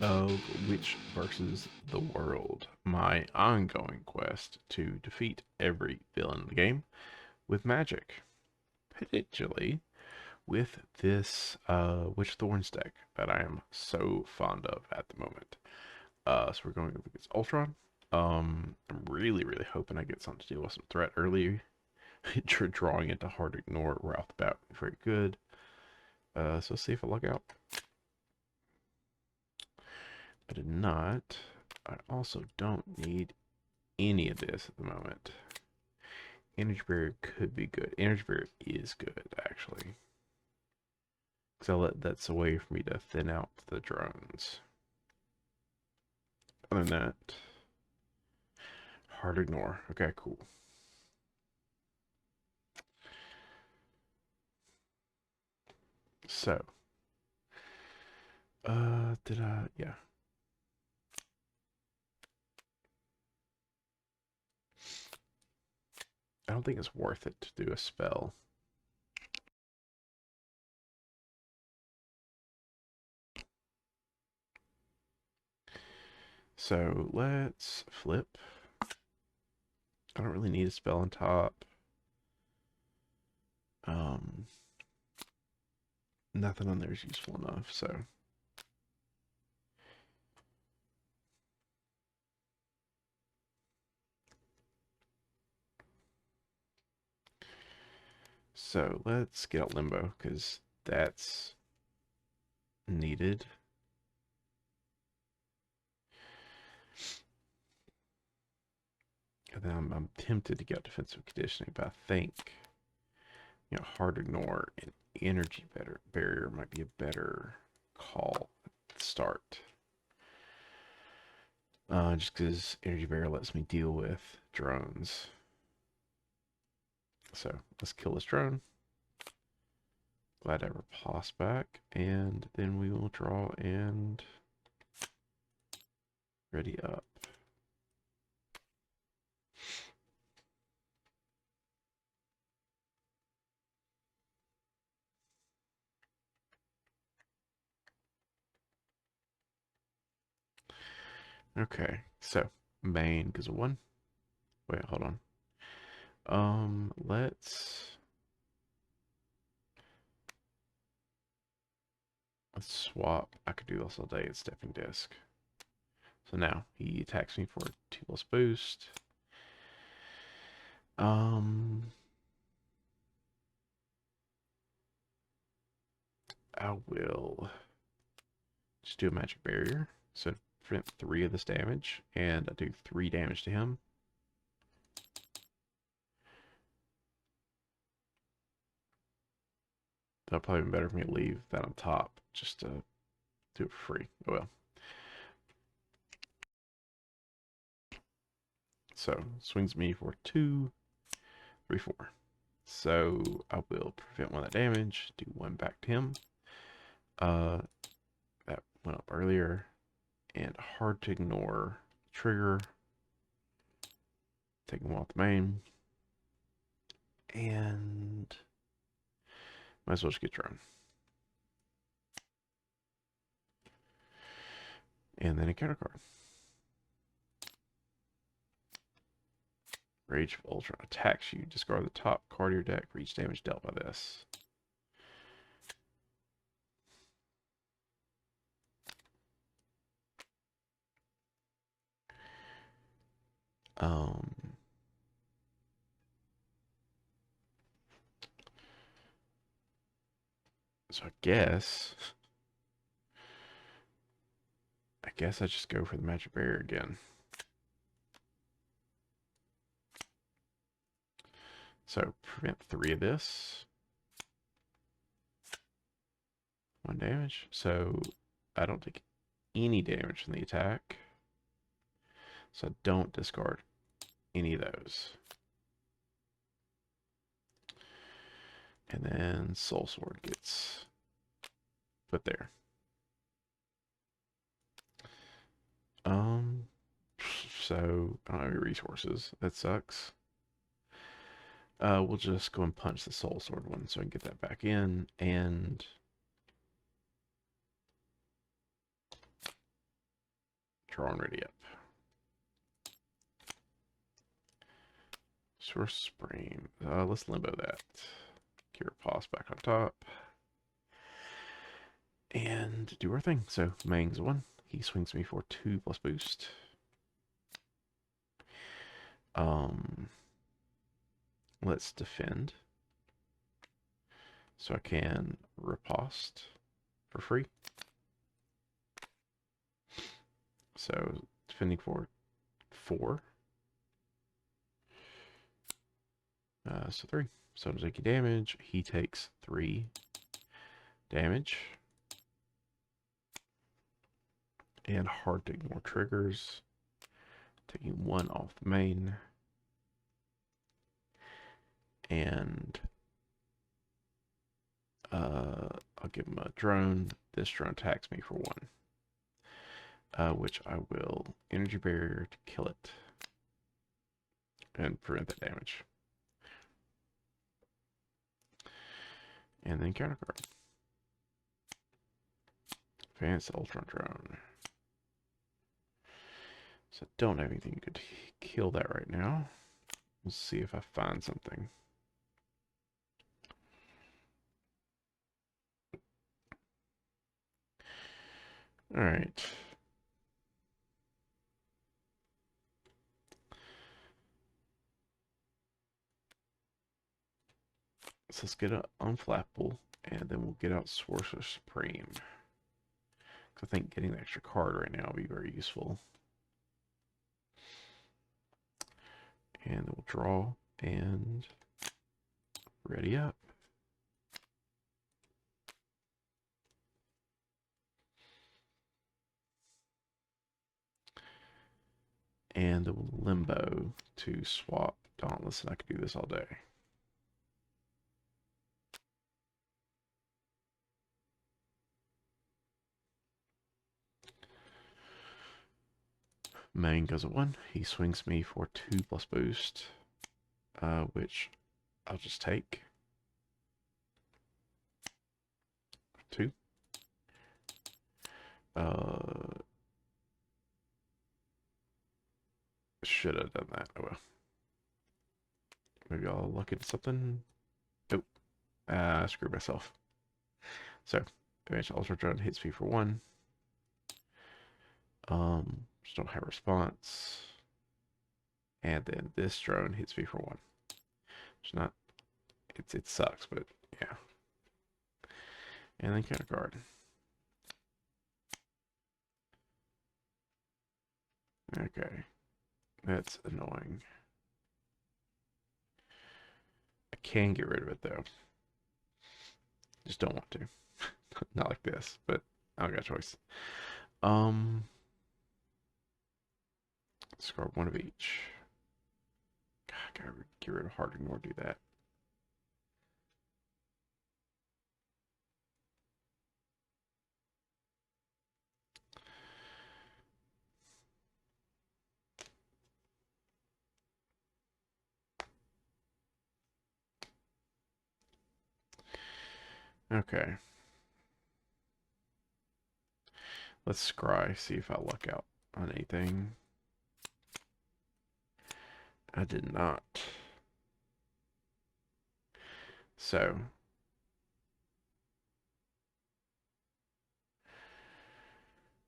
of Witch versus the World, my ongoing quest to defeat every villain in the game with magic, particularly with this Witch Thorns deck that I am so fond of at the moment. So we're going up against Ultron. I'm really hoping I get something to deal with some threat early. Drawing into hard to ignore right off the bat, very good. So see if I luck out. I did not. I also don't need any of this at the moment. Energy barrier could be good. Energy barrier is good, actually. Because that's a way for me to thin out the drones. Other than that, hard to ignore. Okay, cool. So, yeah. I don't think it's worth it to do a spell. So let's flip. I don't really need a spell on top. Nothing on there is useful enough, so. So let's get out Limbo, because that's needed. And then I'm tempted to get defensive conditioning, but I think, hard to ignore and energy barrier might be a better call at the start. Just because energy barrier lets me deal with drones. So let's kill this drone. Glad to have our pos back, and then we will draw and ready up. Okay, so main gives a 1. Wait, hold on. Let's swap. I could do this all day at stepping disc. So now he attacks me for a 2+ boost. I will just do a magic barrier. So prevent 3 of this damage, and I do 3 damage to him. That'll probably be better for me to leave that on top, just to do it for free. Oh well. So swings me for 2, 3, 4. So I will prevent 1 of that damage, do 1 back to him. That went up earlier, and hard to ignore trigger. Take him off the main, and might as well just get drawn. And then a counter card. Rage of Ultron attacks you. Discard the top card of your deck for each damage dealt by this. So I guess I just go for the magic barrier again. So prevent 3 of this. 1 damage. So I don't take any damage from the attack. So I don't discard any of those. And then Soul Sword gets put there. So I don't have any resources. That sucks. We'll just go and punch the Soul Sword one so I can get that back in, and Drawing ready up. Source Supreme. Let's limbo that. Cure Pause back on top. And do our thing. So Mang's 1. He swings me for 2 plus boost. Let's defend. So I can riposte for free. So defending for 4. So 3. So I'm taking damage. He takes 3 damage. And hard to ignore triggers. Taking 1 off the main. And I'll give him a drone. This drone attacks me for 1. Which I will energy barrier to kill it. And prevent that damage. And then counter card. Advanced Ultron drone. So I don't have anything good to kill that right now. We'll see if I find something. Alright. So let's get an Unflappable, and then we'll get out Sorcerer Supreme. I think getting the extra card right now will be very useful. And we'll draw and ready up. And we'll limbo to swap Dauntless, and I could do this all day. Main goes at 1. He swings me for 2 plus boost, which I'll just take. 2. Should have done that. Oh well. Maybe I'll look into something. Nope. Screw myself. So, Advanced Ultra Drone hits me for 1. Just don't have response. And then this drone hits me for 1. It's not, it sucks, but yeah. And then counter card. Okay. That's annoying. I can get rid of it though. Just don't want to. Not like this, but I don't got a choice. Discard 1 of each. God, I gotta get rid of hard ignore, do that. Okay. Let's scry, see if I luck out on anything. I did not. So,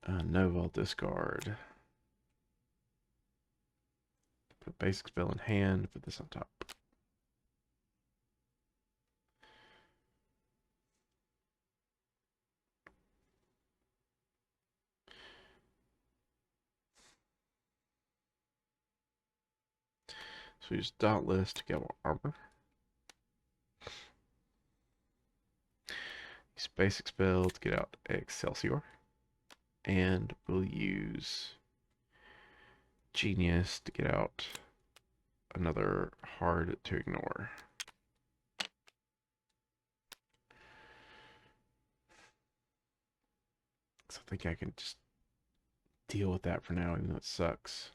Nova, I'll discard. Put basic spell in hand, put this on top. So we use Dauntless to get more armor. Use basic spell to get out Excelsior. And we'll use Genius to get out another hard to ignore. So I think I can just deal with that for now, even though it sucks.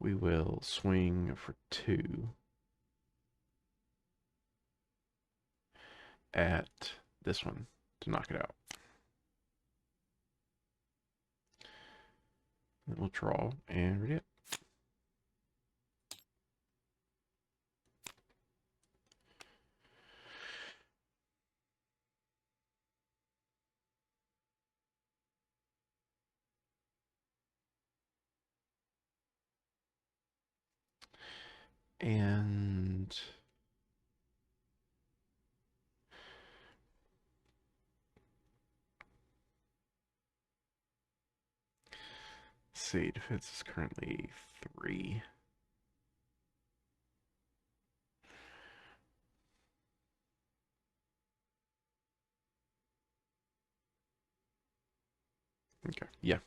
We will swing for 2. at this one to knock it out. Then we'll draw and read it. And let's see, defense is currently 3. Okay, yeah.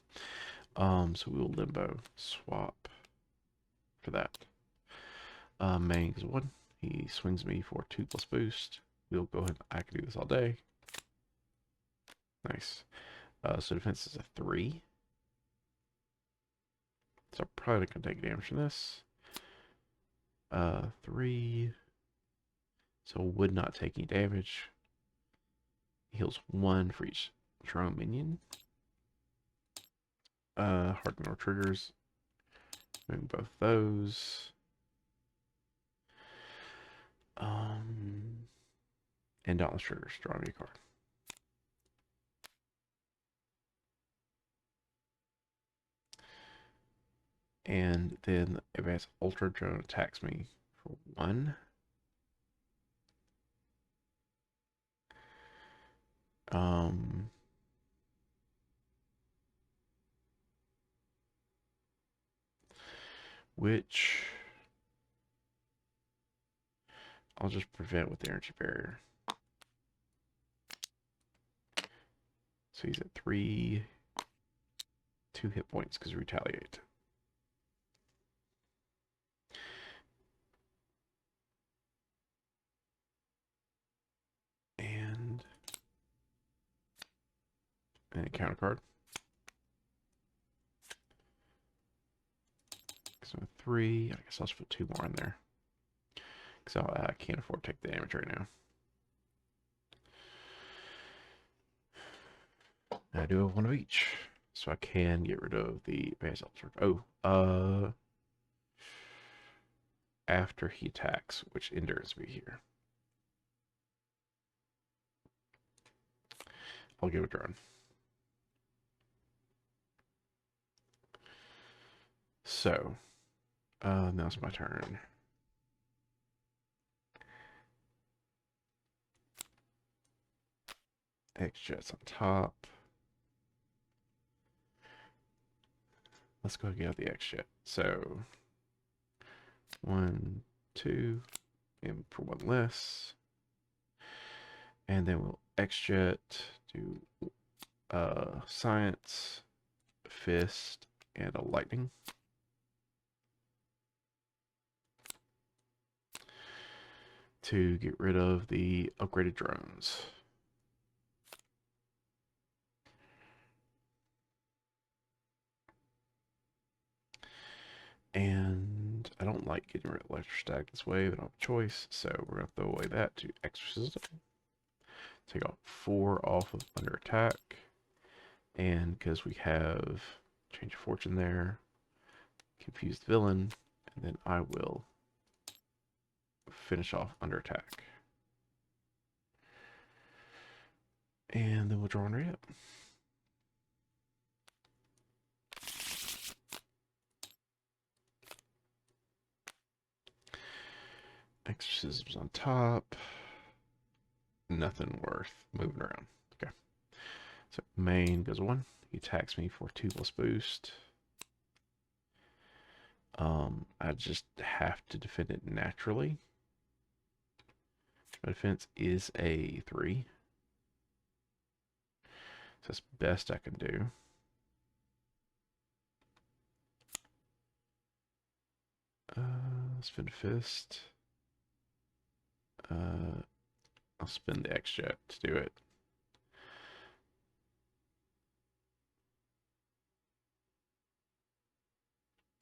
So we will limbo swap for that. Main is 1. He swings me for 2+ boost. We'll go ahead. I can do this all day. Nice. So defense is a 3. So I'm probably not gonna take damage from this. 3. So would not take any damage. Heals 1 for each drone minion. Hard ignore triggers. Moving both those. And Dauntless triggers. Draw me a card. And then advanced Ultra Drone attacks me for 1. Which I'll just prevent with the energy barrier. So he's at 3, 2 hit points because retaliate. And a counter card. So 3. I guess I'll just put 2 more in there. Because I can't afford to take the damage right now. I do have 1 of each. So I can get rid of the advanced ultra. Oh, after he attacks, which endures me here. I'll give it a run. So, now it's my turn. X-Jet's on top. Let's go get out the X-Jet. So, 1, 2, and for 1 less. And then we'll X-Jet, do Science, Fist, and a Lightning. To get rid of the upgraded drones. And I don't like getting rid of electrostatic this way, but I don't have a choice, so we're going to throw away that to exorcism. Take off 4 off of under attack. And because we have change of fortune there, confused villain, and then I will finish off under attack. And then we'll draw and re-up. Exorcism's on top. Nothing worth moving around. Okay. So main goes 1. He attacks me for 2+ boost. I just have to defend it naturally. My defense is a 3. So that's best I can do. Spin Fist. I'll spin the X-Jet to do it.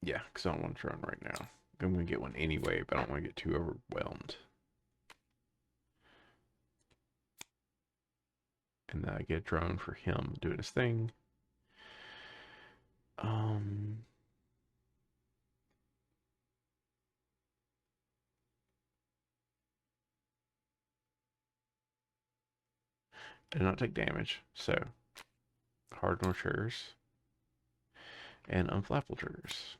Yeah, because I don't want to run right now. I'm going to get one anyway, but I don't want to get too overwhelmed. And then I get a drone for him doing his thing. Um, I did not take damage, so hardened triggers and unflappable triggers.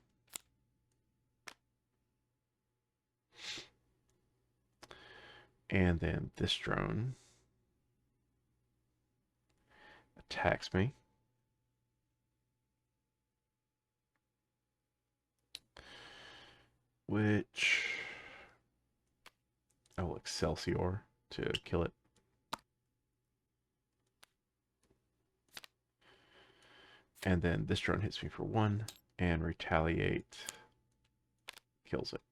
And then this drone attacks me. Which I will Excelsior to kill it. And then this drone hits me for 1 and retaliate kills it.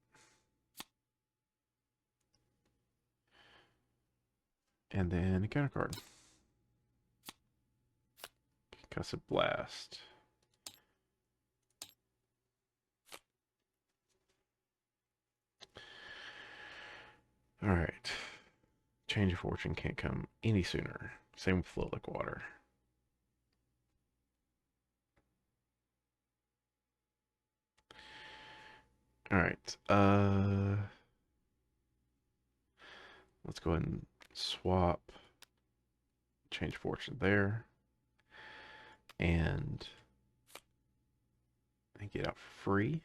And then a counter card. Concussive Blast. Alright. Change of Fortune can't come any sooner. Same with Flow Like Water. Alright. Let's go ahead and swap. Change Fortune there. And get out free.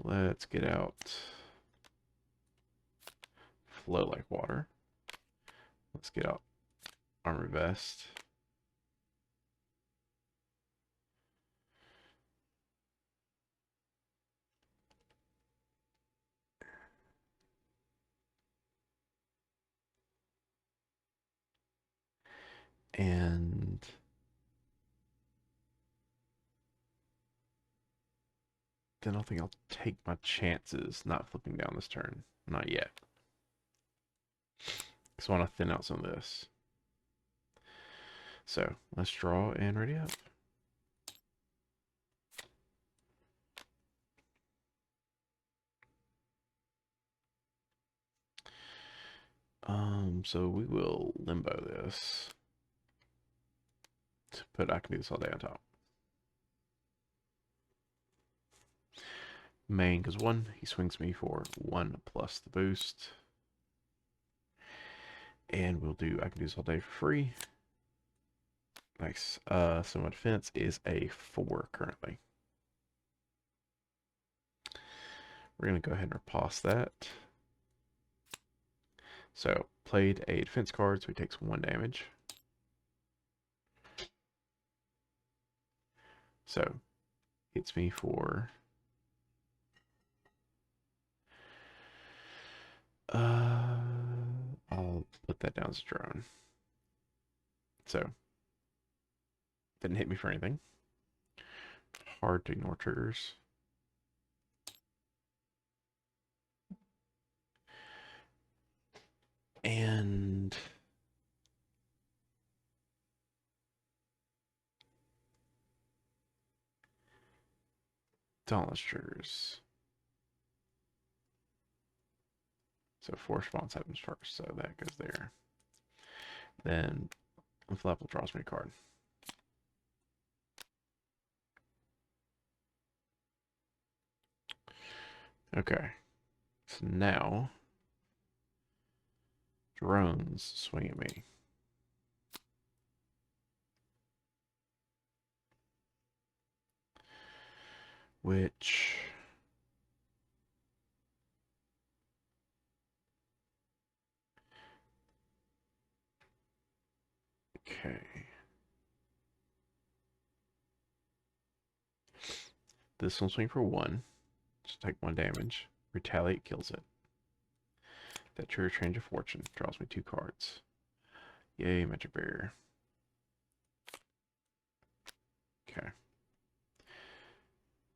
Let's get out Flow Like Water. Let's get out Armor Vest. And then I think I'll take my chances not flipping down this turn. Not yet. Because I want to thin out some of this. So let's draw and ready up. So we will limbo this to put I can do this all day on top. Main goes 1. He swings me for 1 plus the boost. And we'll do I can do this all day for free. Nice. So my defense is a 4 currently. We're going to go ahead and riposte that. So, played a defense card, so he takes 1 damage. So, hits me for... I'll put that down as a drone. So, didn't hit me for anything. Hard to ignore triggers. And... Dauntless triggers. So 4 response happens first, so that goes there. Then Unflappable draws me a card. Okay. So now drones swing at me. Which okay. This will swing for 1. Just take 1 damage. Retaliate kills it. That trigger change of fortune. Draws me 2 cards. Yay, magic barrier. Okay.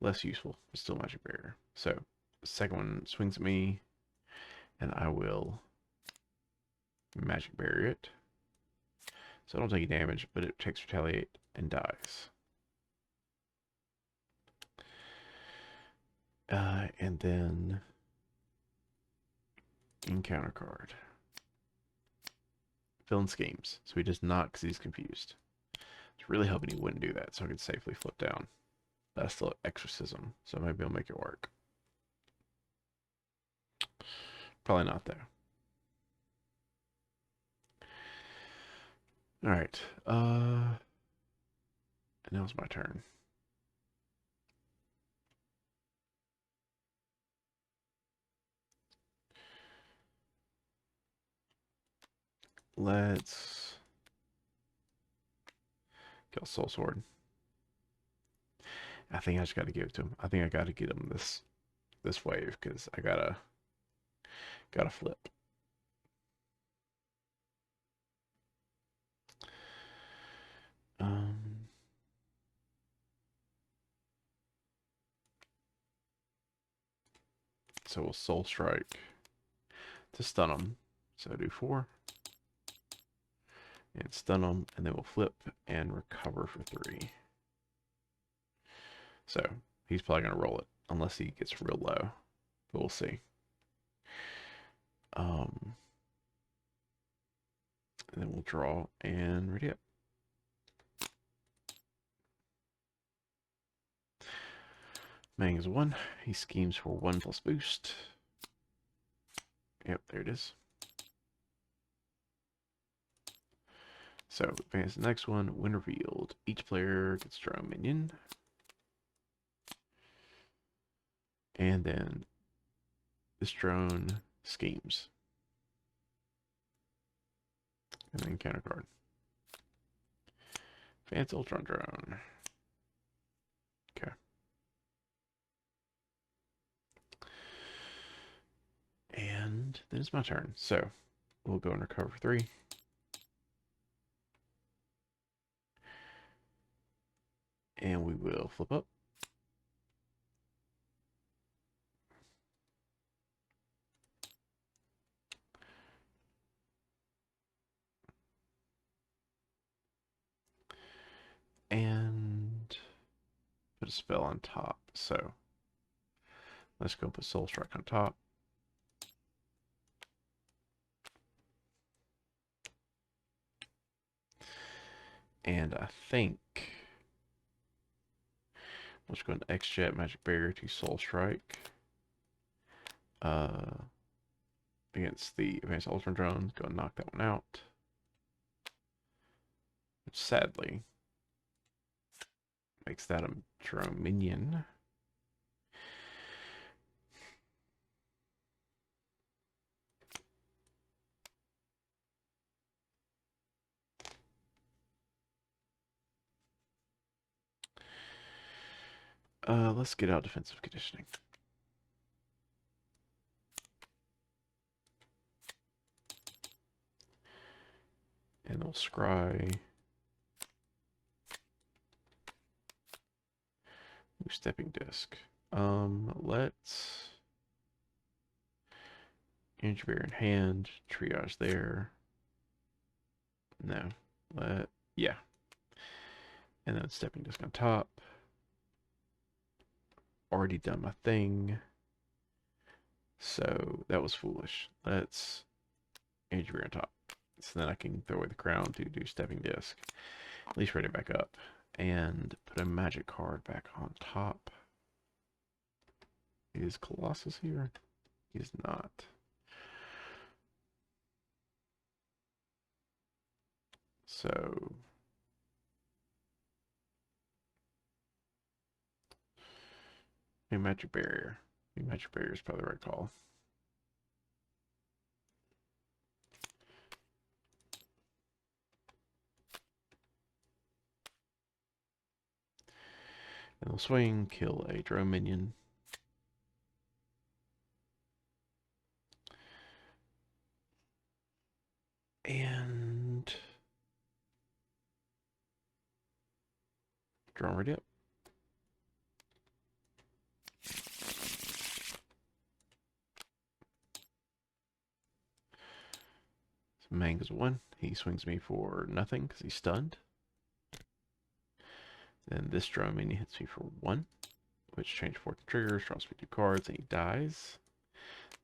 Less useful, but still magic barrier. So, the second one swings at me, and I will magic barrier it. So I don't take any damage, but it takes retaliate and dies. And then encounter card. Fill in schemes. So he does not because he's confused. It's really hoping he wouldn't do that so I could safely flip down. That's still exorcism, so maybe I'll make it work. Probably not though. Alright. And now it's my turn. Let's kill Soul Sword. I think I just gotta give it to him. I think I gotta get him this wave because I gotta flip. Um, so we'll Soul Strike to stun him. So do 4 and stun him, and then we'll flip and recover for 3. So he's probably gonna roll it unless he gets real low, but we'll see. And then we'll draw and ready up. Mang is 1. He schemes for 1 plus boost. Yep, there it is. So advance the next one. When revealed, each player gets their own minion. And then this drone schemes. And then counter card. Advance Ultron drone. Okay. And then it's my turn. So we'll go and recover for 3. And we will flip up. And put a spell on top. So let's go put Soul Strike on top. And I think let's go into X-Jet Magic Barrier to Soul Strike. Against the Advanced Ultron Drone. Go and knock that one out. Which sadly makes that a drone minion. Let's get out defensive conditioning. And we'll scry. New stepping disc. Let's energy barrier in hand, triage there. No. Yeah. And then stepping disc on top. Already done my thing. So that was foolish. Let's energy barrier on top. So then I can throw away the crown to do stepping disc. At least ready back up. And put a magic card back on top. Is Colossus here? He is not. So new magic barrier. New magic barrier is probably the right call. And we'll swing, kill a drone minion. And drone ready up. So Mang is 1. He swings me for nothing because he's stunned. Then this drone minion hits me for 1 which change 4 triggers, draws me 2 cards, and he dies.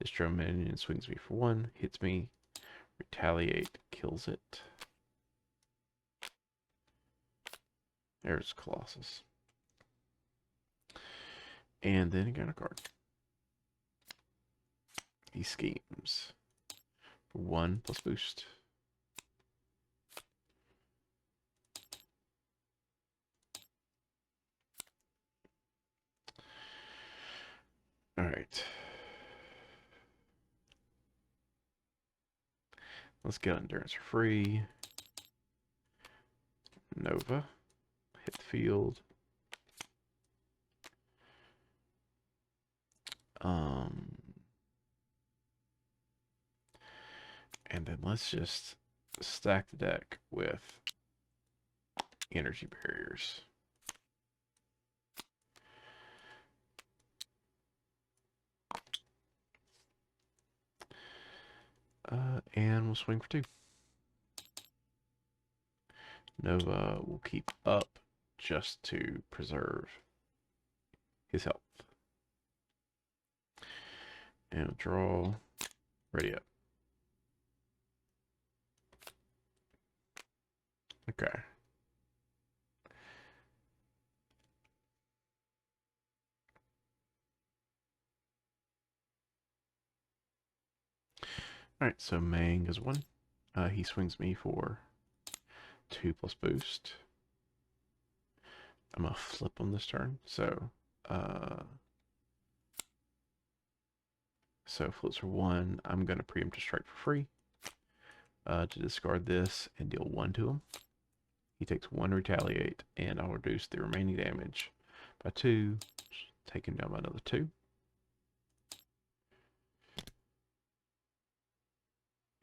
This drone minion swings me for 1, hits me, retaliate, kills it. There's Colossus. And then again a card. He schemes. 1 plus boost. Alright. Let's get Endurance for free. Nova. Hit the field. And then let's just stack the deck with energy barriers. And we'll swing for 2. Nova will keep up just to preserve his health. And draw. Ready up. Okay. Alright, so Mang is 1. He swings me for 2 plus boost. I'm gonna flip on this turn, so flips for 1. I'm gonna preemptive strike for free to discard this and deal 1 to him. He takes 1 retaliate, and I'll reduce the remaining damage by 2, take him down by another 2.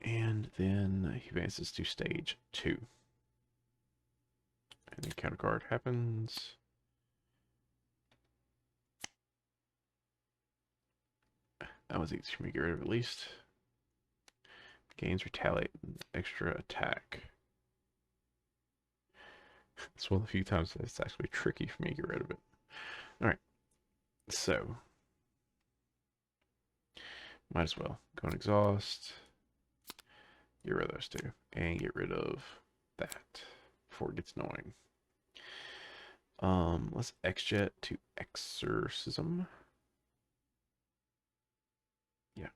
And then he advances to stage 2. And the counter card happens. That was easy for me to get rid of at least. Gains retaliate, extra attack. It's one of the few times that it's actually tricky for me to get rid of it. Alright, so might as well go and exhaust. Get rid of those 2. And get rid of that before it gets annoying. Let's X-Jet to Exorcism. Yeah.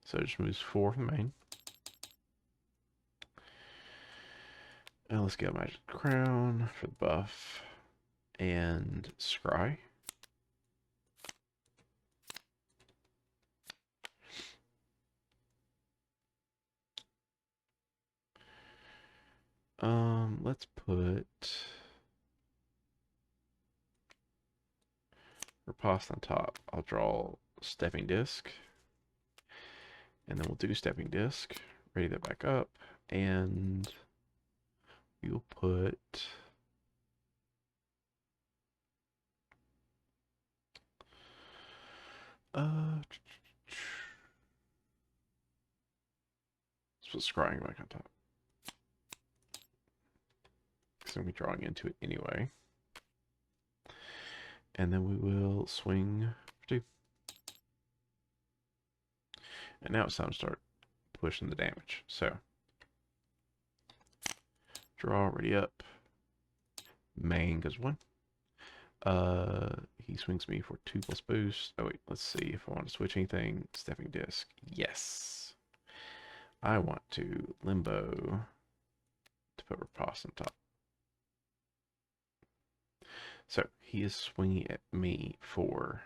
So it just moves 4 from the main. And let's get a Magic Crown for the buff. And Scry. Let's put Riposte on top. I'll draw Stepping Disc. And then we'll do Stepping Disc. Ready that back up. And we'll put let's put Scrying back on top. Because I'm going to be drawing into it anyway. And then we will swing for 2. And now it's time to start pushing the damage. So, draw, ready up. Mang goes 1. He swings me for 2 plus boost. Oh wait, let's see if I want to switch anything. Stepping Disc. Yes. I want to Limbo to put Riposte on top. So he is swinging at me for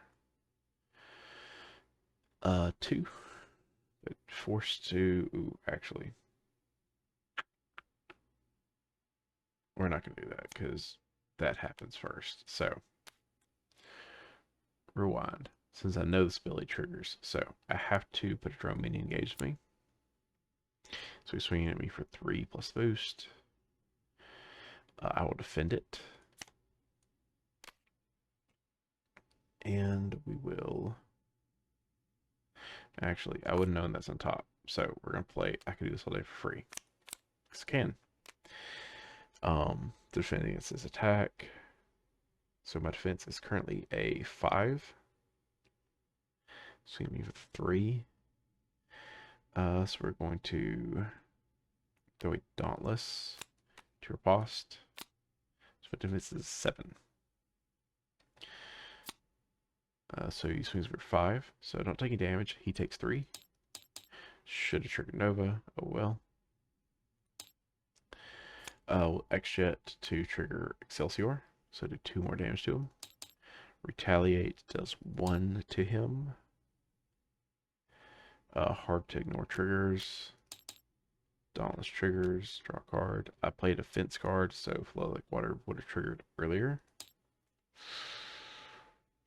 2, but forced to. Ooh, actually, we're not gonna do that because that happens first. So rewind. Since I know this ability triggers, so I have to put a drone minion engage me. So he's swinging at me for 3 plus boost. I will defend it. And we will... Actually, I wouldn't have known that's on top. So we're going to play... I can do this all day for free. Because I can. Defending against this attack. So my defense is currently a 5. So we have 3. So we're going to throw a Dauntless to riposte. So my defense is 7. So he swings for 5. So don't take any damage. He takes 3. Should have triggered Nova. Oh well. X-Jet to trigger Excelsior. So do 2 more damage to him. Retaliate does 1 to him. Hard to ignore triggers. Dauntless triggers. Draw a card. I played a fence card, so Flow Like Water would have triggered earlier.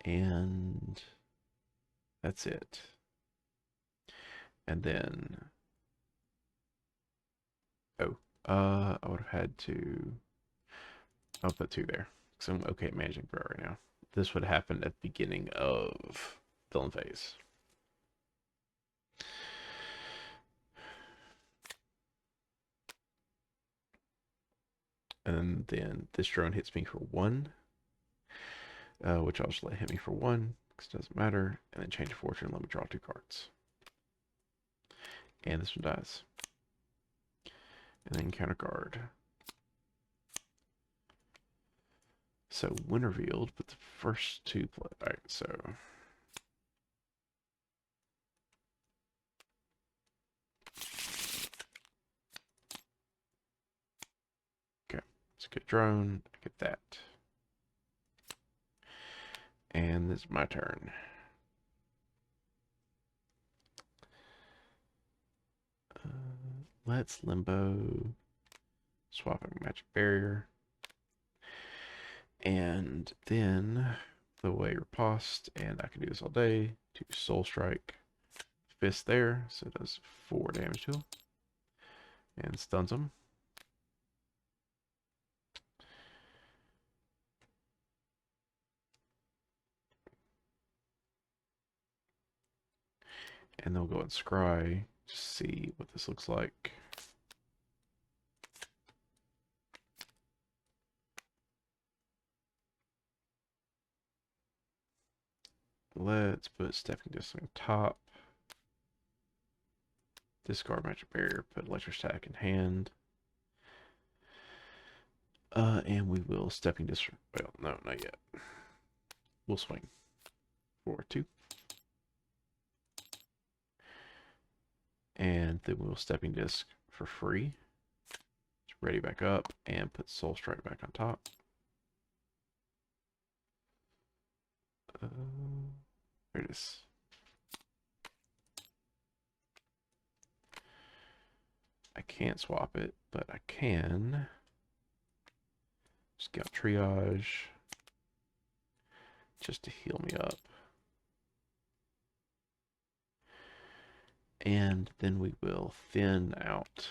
And that's it. And then, I would have had to, I'll put 2 there. Because I'm okay at managing throw right now. This would happen at the beginning of villain phase. And then this drone hits me for 1, which I'll just let hit me for 1, because it doesn't matter. And then change fortune and let me draw 2 cards. And this one dies. And then counter guard. So when revealed, but the first 2 play. Alright, so okay, it's a good drone. I get that. And this is my turn. Let's limbo. Swapping magic barrier. And then the way riposte, and I can do this all day. 2 soul strike. Fist there, so it does 4 damage to him. And stuns him. And they'll go and scry to see what this looks like. Let's put stepping distance on top. Discard magic barrier, put electric static in hand. And we will stepping distance. Well, no, not yet. We'll swing for 2. And then we'll stepping disc for free. Ready back up and put soul strike back on top. There it is. I can't swap it, but I can scout triage just to heal me up. And then we will thin out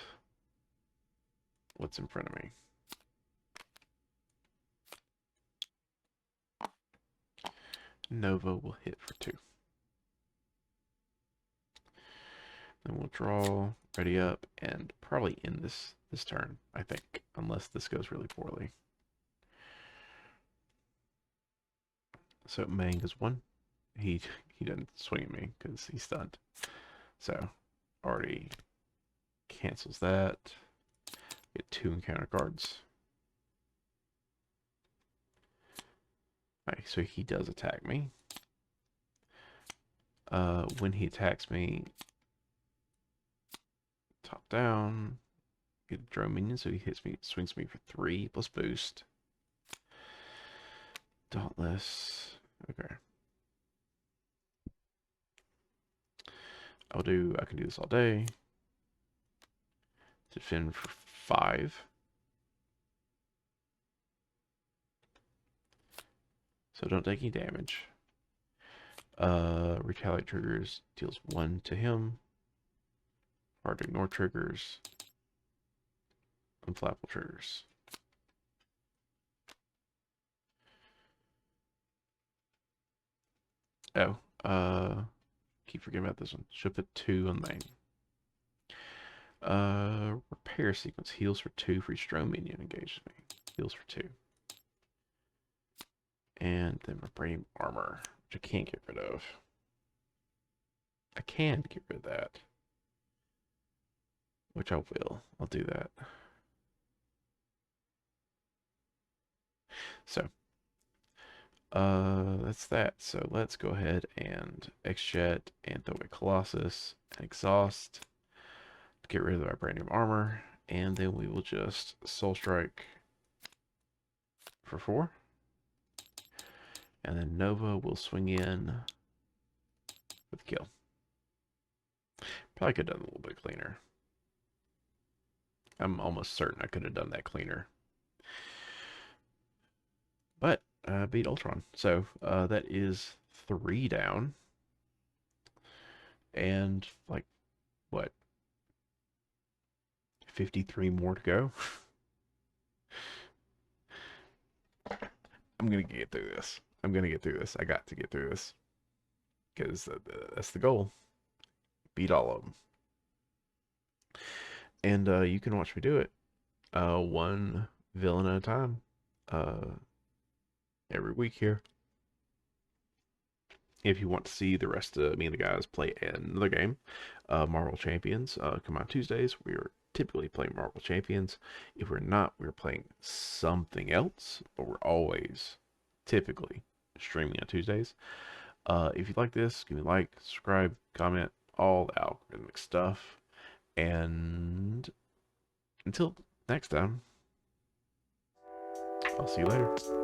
what's in front of me. Nova will hit for 2. Then we'll draw, ready up, and probably end this turn, I think, unless this goes really poorly. So Mang is 1. He doesn't swing at me because he's stunned. So already cancels that. Get 2 encounter cards. Alright, so he does attack me. When he attacks me, top down, get a drone minion, so he hits me, swings me for 3 plus boost. Dauntless. Okay. I can do this all day. Defend for 5. So don't take any damage. Retaliate triggers deals 1 to him. Hard to ignore triggers. Unflappable triggers. Oh, keep forgetting about this one. Should put 2 on main. Repair sequence heals for 2 for each drone minion engages me. Heals for 2. And then vibranium armor, which I can't get rid of. I can get rid of that, which I will. I'll do that. So, that's that. So let's go ahead and X-Jet and throw away Colossus and Exhaust to get rid of the vibranium armor. And then we will just Soul Strike for 4. And then Nova will swing in with kill. Probably could have done a little bit cleaner. I'm almost certain I could have done that cleaner. But beat Ultron. So that is 3 down. And like, what? 53 more to go. I'm going to get through this. I'm going to get through this. I got to get through this. Because that's the goal. Beat all of them. And you can watch me do it. One villain at a time. Every week here. If you want to see the rest of me and the guys play another game, Marvel Champions, come on Tuesdays. We are typically playing Marvel Champions. If we're not, we're playing something else, but we're always typically streaming on Tuesdays. If you like this, give me a like, subscribe, comment, all the algorithmic stuff. And until next time, I'll see you later.